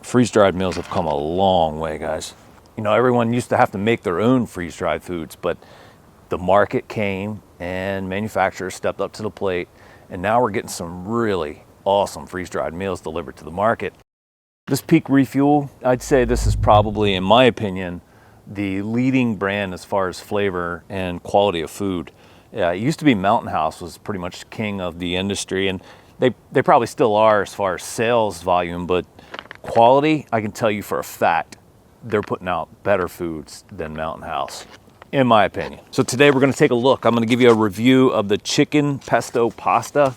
Freeze-dried meals have come a long way, guys. You know, everyone used to have to make their own freeze-dried foods, but the market came and manufacturers stepped up to the plate, and now we're getting some really awesome freeze-dried meals delivered to the market. This Peak Refuel, I'd say this is probably, in my opinion, the leading brand as far as flavor and quality of food. Yeah, it used to be Mountain House was pretty much king of the industry, and they probably still are as far as sales volume, but quality, I can tell you for a fact, they're putting out better foods than Mountain House, in my opinion. So today we're gonna take a look. I'm gonna give you a review of the chicken pesto pasta.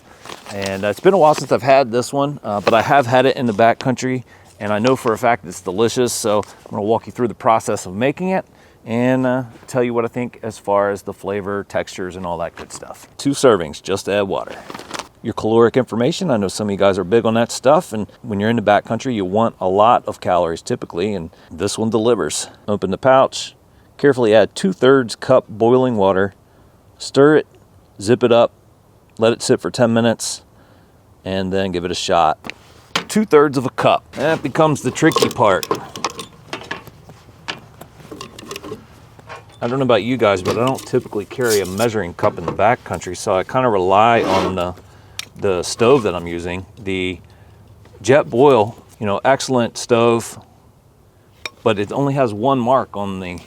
And it's been a while since I've had this one, but I have had it in the backcountry, and I know for a fact it's delicious. So I'm gonna walk you through the process of making it and tell you what I think as far as the flavor, textures, and all that good stuff. 2 servings, just add water. Your caloric information, I know some of you guys are big on that stuff, and when you're in the backcountry, you want a lot of calories typically, and this one delivers. Open the pouch, carefully add 2/3 cup boiling water, stir it, zip it up, let it sit for 10 minutes, and then give it a shot. 2/3 of a cup. That becomes the tricky part. I don't know about you guys, but I don't typically carry a measuring cup in the backcountry, so I kind of rely on the stove that I'm using. The Jetboil, you know, excellent stove, but it only has one mark on the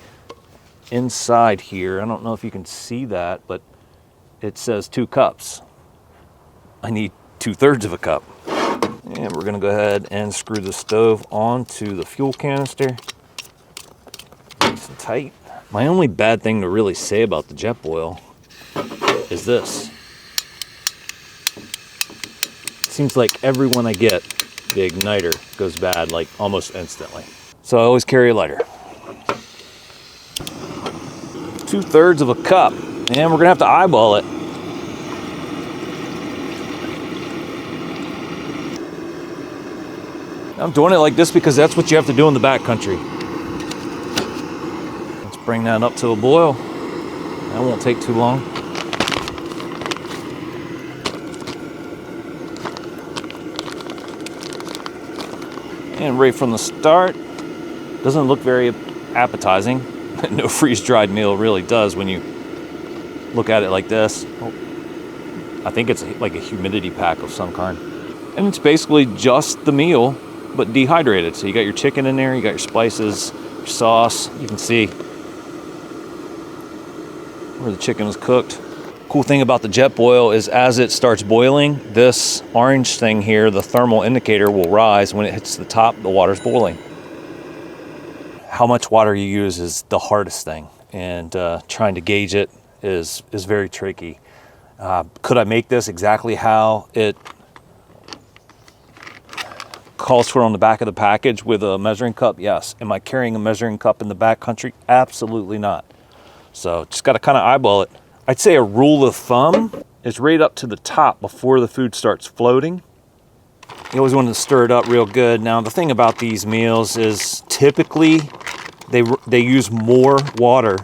inside here. I don't know if you can see that, but it says 2 cups. I need 2/3 of a cup. And we're gonna go ahead and screw the stove onto the fuel canister. Nice and tight. My only bad thing to really say about the Jetboil is this. Seems like every one I get, the igniter goes bad like almost instantly. So I always carry a lighter. 2/3 of a cup, and we're gonna have to eyeball it. I'm doing it like this because that's what you have to do in the backcountry. Let's bring that up to a boil. That won't take too long. And right from the start, doesn't look very appetizing. No freeze-dried meal really does when you look at it like this. Oh, I think it's like a humidity pack of some kind. And it's basically just the meal, but dehydrated. So you got your chicken in there, you got your spices, your sauce. You can see where the chicken was cooked. Cool thing about the Jetboil is as it starts boiling, this orange thing here, the thermal indicator, will rise. When it hits the top, the water's boiling. How much water you use is the hardest thing, and trying to gauge it is very tricky. Could I make this exactly how it calls for on the back of the package with a measuring cup? Yes. Am I carrying a measuring cup in the backcountry? Absolutely not. So just got to kind of eyeball it. I'd say a rule of thumb is right up to the top before the food starts floating. You always want to stir it up real good. Now, the thing about these meals is typically they use more water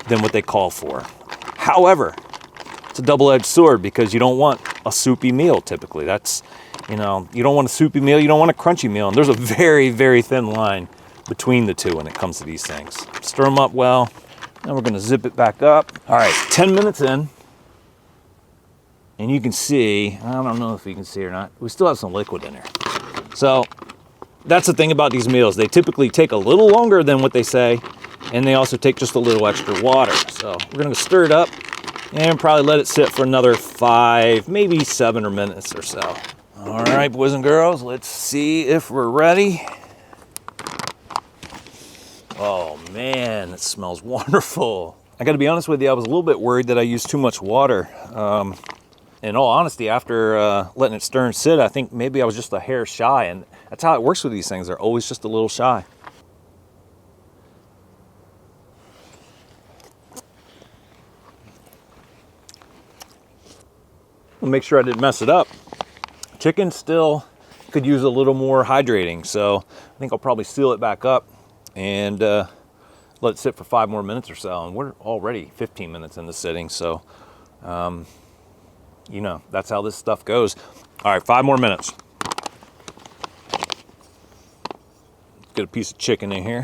than what they call for. However, it's a double-edged sword because you don't want a soupy meal typically. That's, you know, you don't want a soupy meal, you don't want a crunchy meal. And there's a very, very thin line between the two when it comes to these things. Stir them up well. Now we're gonna zip it back up. All right, 10 minutes in. And you can see, I don't know if you can see or not, we still have some liquid in there. So that's the thing about these meals. They typically take a little longer than what they say, and they also take just a little extra water. So we're gonna stir it up and probably let it sit for another 5, maybe 7 minutes or so. All right, boys and girls, let's see if we're ready. Oh man, it smells wonderful. I gotta be honest with you, I was a little bit worried that I used too much water. In all honesty, after letting it stir and sit, I think maybe I was just a hair shy, and that's how it works with these things. They're always just a little shy. I'll make sure I didn't mess it up. Chicken still could use a little more hydrating, so I think I'll probably seal it back up and let it sit for 5 more minutes or so. And we're already 15 minutes into sitting, so you know, that's how this stuff goes. All right, 5 more minutes. get a piece of chicken in here.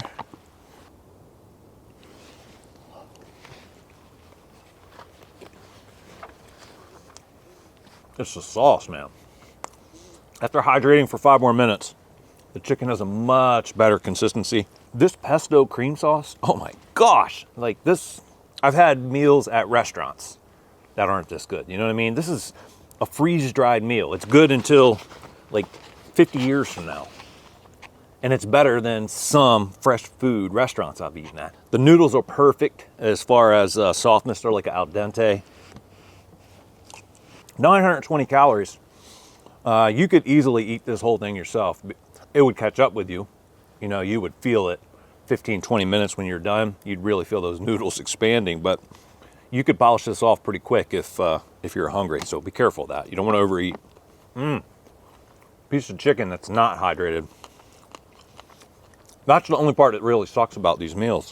It's the sauce, man. After hydrating for 5 more minutes, the chicken has a much better consistency. This pesto cream sauce, oh my gosh. Like this, I've had meals at restaurants that aren't this good. You know what I mean? This is a freeze-dried meal. It's good until like 50 years from now. And it's better than some fresh food restaurants I've eaten at. The noodles are perfect as far as softness. They're like al dente. 920 calories. You could easily eat this whole thing yourself. It would catch up with you. You know, you would feel it 15, 20 minutes when you're done. You'd really feel those noodles expanding, but you could polish this off pretty quick if you're hungry. So be careful of that. You don't want to overeat. Piece of chicken that's not hydrated. That's the only part that really sucks about these meals.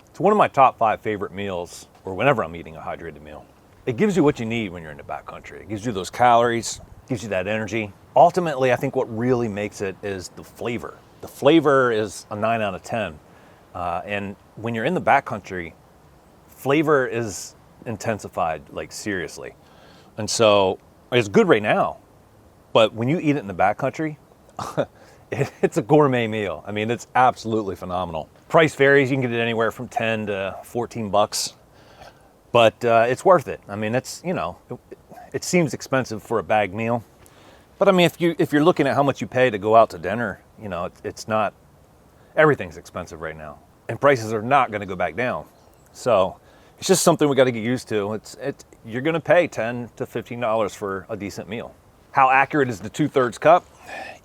It's one of my top 5 favorite meals, or whenever I'm eating a hydrated meal. It gives you what you need when you're in the backcountry. It gives you those calories, gives you that energy. Ultimately, I think what really makes it is the flavor. The flavor is a 9 out of 10. And when you're in the backcountry, flavor is intensified, like seriously. And so it's good right now, but when you eat it in the backcountry, it's a gourmet meal. I mean, it's absolutely phenomenal. Price varies. You can get it anywhere from 10 to 14 bucks, but it's worth it. I mean, it's, you know, it seems expensive for a bag meal, but I mean, if you're looking at how much you pay to go out to dinner, you know, it's not, everything's expensive right now, and prices are not going to go back down. So it's just something we got to get used to. You're going to pay $10 to $15 for a decent meal. How accurate is the 2/3 cup?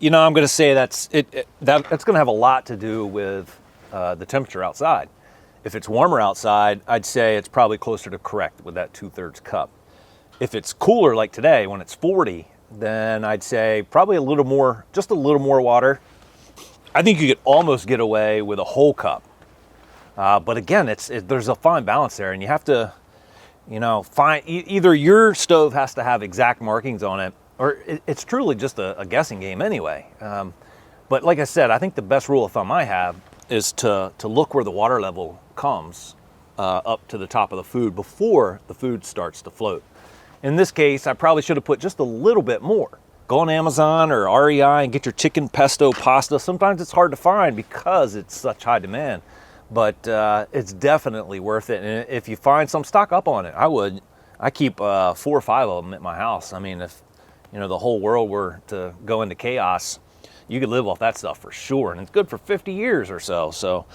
You know, I'm going to say that's going to have a lot to do with the temperature outside. If it's warmer outside, I'd say it's probably closer to correct with that 2/3 cup. If it's cooler like today, when it's 40, then I'd say probably just a little more water. I think you could almost get away with a whole cup. But again, there's a fine balance there, and you have to, you know, either your stove has to have exact markings on it, or it's truly just a guessing game anyway. But like I said, I think the best rule of thumb I have is to look where the water level comes up to the top of the food before the food starts to float. In this case, I probably should have put just a little bit more. Go on Amazon or REI and get your chicken pesto pasta. Sometimes it's hard to find because it's such high demand, but it's definitely worth it. And if you find some, stock up on it. I keep 4 or 5 of them at my house. I mean, if you know the whole world were to go into chaos, you could live off that stuff for sure, and it's good for 50 years or so. So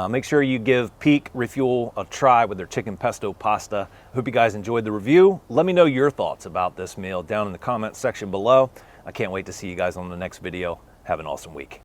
make sure you give Peak Refuel a try with their chicken pesto pasta. Hope you guys enjoyed the review. Let me know your thoughts about this meal down in the comments section below. I can't wait to see you guys on the next video. Have an awesome week.